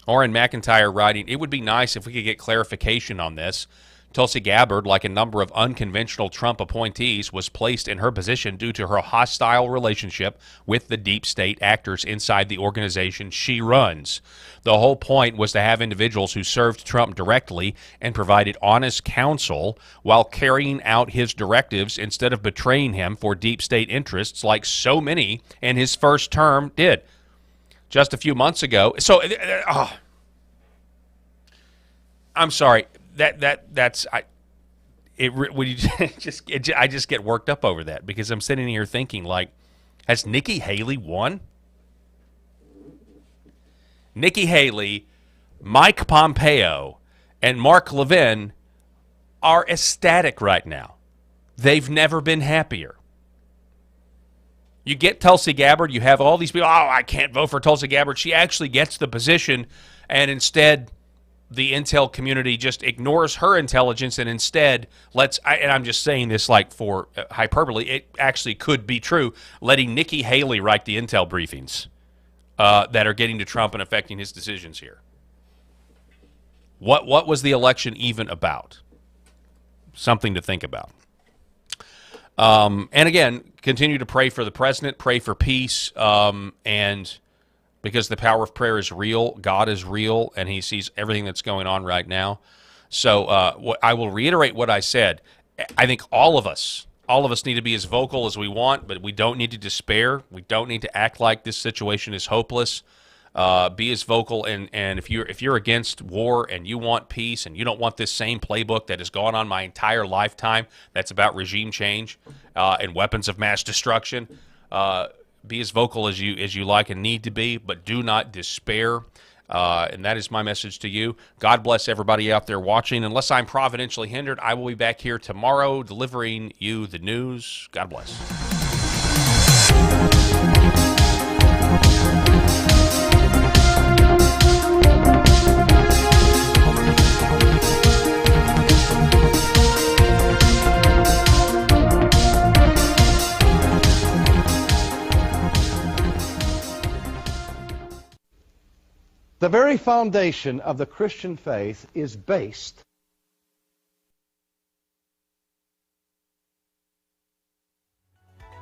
Orrin McIntyre writing, it would be nice if we could get clarification on this. Tulsi Gabbard, like a number of unconventional Trump appointees, was placed in her position due to her hostile relationship with the deep state actors inside the organization she runs. The whole point was to have individuals who served Trump directly and provided honest counsel while carrying out his directives instead of betraying him for deep state interests like so many in his first term did. Just a few months ago. So, I'm sorry. I just get worked up over that because I'm sitting here thinking, like, has Nikki Haley won? Nikki Haley, Mike Pompeo, and Mark Levin are ecstatic right now. They've never been happier. You get Tulsi Gabbard, you have all these people, I can't vote for Tulsi Gabbard. She actually gets the position, and instead the intel community just ignores her intelligence and instead and I'm just saying this like for hyperbole, it actually could be true, letting Nikki Haley write the intel briefings that are getting to Trump and affecting his decisions here. What was the election even about? Something to think about. And again, continue to pray for the president, pray for peace, and because the power of prayer is real, God is real, and he sees everything that's going on right now. So I will reiterate what I said. I think all of us need to be as vocal as we want, but we don't need to despair. We don't need to act like this situation is hopeless. Be as vocal, and if you're against war and you want peace and you don't want this same playbook that has gone on my entire lifetime that's about regime change and weapons of mass destruction, be as vocal as you like and need to be, but do not despair. And that is my message to you. God bless everybody out there watching. Unless I'm providentially hindered, I will be back here tomorrow delivering you the news. God bless. The very foundation of the Christian faith is based